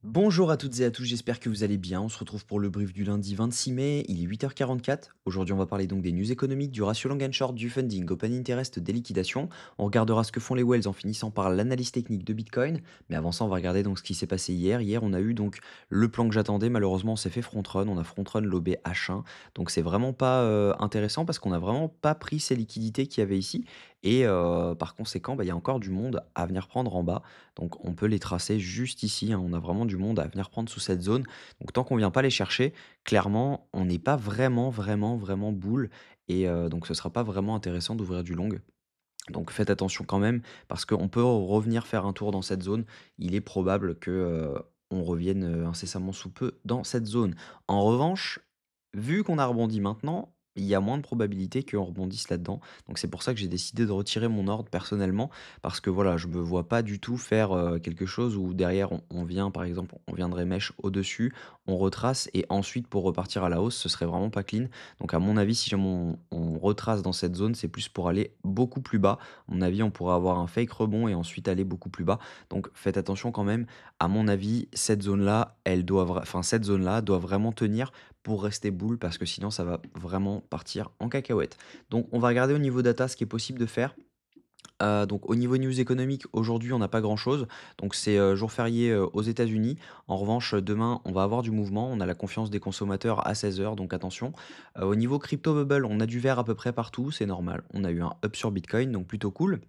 Bonjour à toutes et à tous, j'espère que vous allez bien. On se retrouve pour le brief du lundi 26 mai, il est 8h44. Aujourd'hui, on va parler donc des news économiques, du ratio long and short, du funding, open interest, des liquidations. On regardera ce que font les whales en finissant par l'analyse technique de Bitcoin. Mais avant ça, on va regarder donc ce qui s'est passé hier. Hier, on a eu donc le plan que j'attendais. Malheureusement, on s'est fait front run. On a front run lobé H1. Donc, c'est vraiment pas intéressant parce qu'on n'a vraiment pas pris ces liquidités qu'il y avait ici. Et par conséquent, bah, il y a encore du monde à venir prendre en bas. Donc on peut les tracer juste ici, hein. On a vraiment du monde à venir prendre sous cette zone. Donc tant qu'on vient pas les chercher, clairement, on n'est pas vraiment bull et donc ce sera pas vraiment intéressant d'ouvrir du long. Donc faites attention quand même parce qu'on peut revenir faire un tour dans cette zone. Il est probable que, on revienne, incessamment sous peu dans cette zone. En revanche, vu qu'on a rebondi maintenant, il y a moins de probabilités qu'on rebondisse là-dedans. Donc c'est pour ça que j'ai décidé de retirer mon ordre personnellement, parce que voilà, je me vois pas du tout faire, quelque chose où derrière on vient par exemple, on viendrait mèche au-dessus, on retrace et ensuite pour repartir à la hausse, ce serait vraiment pas clean. Donc à mon avis, si jamais on retrace dans cette zone, c'est plus pour aller beaucoup plus bas. À mon avis, on pourrait avoir un fake rebond et ensuite aller beaucoup plus bas. Donc faites attention quand même. À mon avis, cette zone-là, cette zone-là doit vraiment tenir pour rester bull parce que sinon ça va vraiment partir en cacahuète. Donc on va regarder au niveau data ce qui est possible de faire. Donc au niveau news économique, aujourd'hui, on n'a pas grand-chose. Donc c'est, jour férié, aux États-Unis. En revanche, demain, on va avoir du mouvement. On a la confiance des consommateurs à 16 heures, donc attention. Au niveau crypto bubble, on a du vert à peu près partout, c'est normal. On a eu un up sur Bitcoin, donc plutôt cool.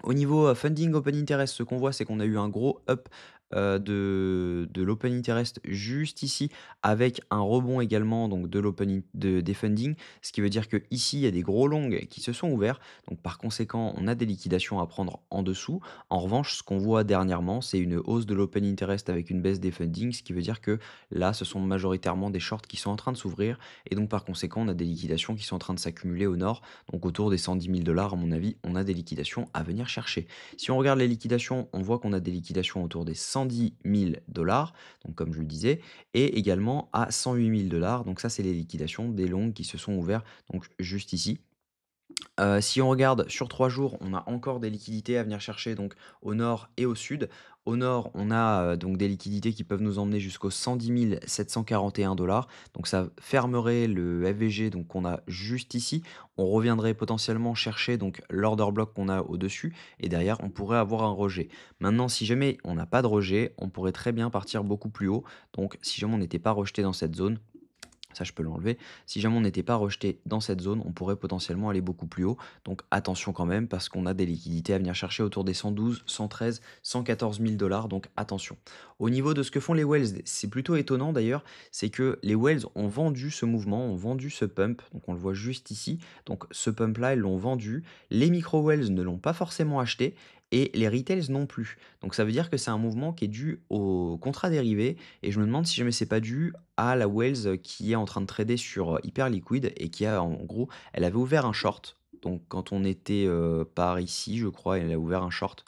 Au niveau, funding open interest, ce qu'on voit, c'est qu'on a eu un gros up, de l'open interest juste ici, avec un rebond également donc de l'open in de des funding. Ce qui veut dire que ici il y a des gros longs qui se sont ouverts, donc par conséquent, on a des liquidations à prendre en dessous. En revanche, ce qu'on voit dernièrement, c'est une hausse de l'open interest avec une baisse des funding, ce qui veut dire que là, ce sont majoritairement des shorts qui sont en train de s'ouvrir et donc par conséquent, on a des liquidations qui sont en train de s'accumuler au nord. Donc autour des 110 000 à mon avis, on a des liquidations à venir chercher. Si on regarde les liquidations, on voit qu'on a des liquidations autour des 110 000 donc comme je le disais, et également à 108 000 donc ça, c'est les liquidations des longs qui se sont ouverts, donc juste ici. Si on regarde sur 3 jours, on a encore des liquidités à venir chercher donc au nord et au sud. Au nord, on a, donc des liquidités qui peuvent nous emmener jusqu'aux 110 741 donc ça fermerait le FVG donc qu'on a juste ici. On reviendrait potentiellement chercher donc l'order block qu'on a au-dessus et derrière on pourrait avoir un rejet. Maintenant si jamais on n'a pas de rejet, on pourrait très bien partir beaucoup plus haut. Donc si jamais on n'était pas rejeté dans cette zone, ça, je peux l'enlever. Si jamais on n'était pas rejeté dans cette zone, on pourrait potentiellement aller beaucoup plus haut. Donc attention quand même, parce qu'on a des liquidités à venir chercher autour des 112, 113, 114 000 donc attention. Au niveau de ce que font les whales, c'est plutôt étonnant d'ailleurs, c'est que les whales ont vendu ce mouvement, ont vendu ce pump, donc on le voit juste ici. Donc ce pump-là, ils l'ont vendu. Les micro-whales ne l'ont pas forcément acheté et les retails non plus. Donc ça veut dire que c'est un mouvement qui est dû au contrat dérivé et je me demande si jamais c'est pas dû à la Wells qui est en train de trader sur, Hyperliquid et qui a en gros, elle avait ouvert un short. Donc quand on était, par ici, je crois, elle a ouvert un short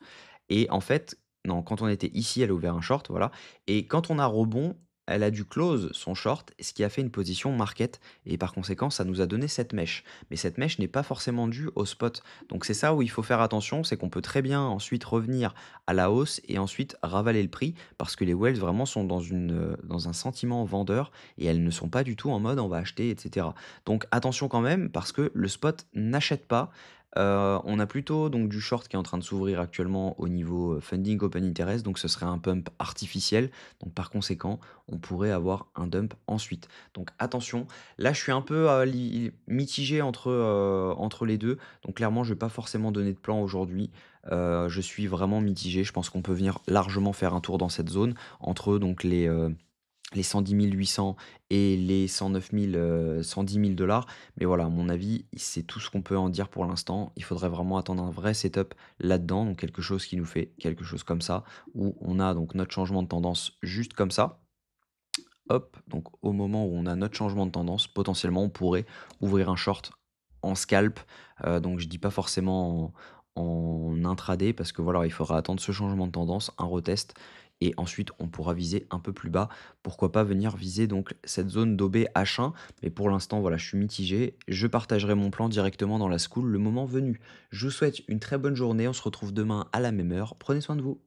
et en fait non, quand on était ici, elle a ouvert un short, voilà et quand on a rebond, elle a dû close son short, ce qui a fait une position market et par conséquent, ça nous a donné cette mèche. Mais cette mèche n'est pas forcément due au spot. Donc c'est ça où il faut faire attention, c'est qu'on peut très bien ensuite revenir à la hausse et ensuite ravaler le prix parce que les whales vraiment sont dans un sentiment vendeur et elles ne sont pas du tout en mode on va acheter, et cetera. Donc attention quand même parce que le spot n'achète pas. On a plutôt donc du short qui est en train de s'ouvrir actuellement au niveau, funding open interest, donc ce serait un pump artificiel. Donc par conséquent, on pourrait avoir un dump ensuite. Donc attention, là je suis un peu, mitigé entre les 2. Donc clairement, je vais pas forcément donner de plan aujourd'hui. Je suis vraiment mitigé. Je pense qu'on peut venir largement faire un tour dans cette zone entre donc les 110 800 et les 109 000, 110 000 mais voilà, à mon avis, c'est tout ce qu'on peut en dire pour l'instant. Il faudrait vraiment attendre un vrai setup là-dedans, donc quelque chose qui nous fait quelque chose comme ça, où on a donc notre changement de tendance juste comme ça. Hop, donc au moment où on a notre changement de tendance, potentiellement, on pourrait ouvrir un short en scalp. Donc je dis pas forcément en intraday parce que voilà, il faudra attendre ce changement de tendance, un retest et ensuite on pourra viser un peu plus bas. Pourquoi pas venir viser donc cette zone d'OB H1, mais pour l'instant, voilà, je suis mitigé. Je partagerai mon plan directement dans la school le moment venu. Je vous souhaite une très bonne journée, on se retrouve demain à la même heure. Prenez soin de vous.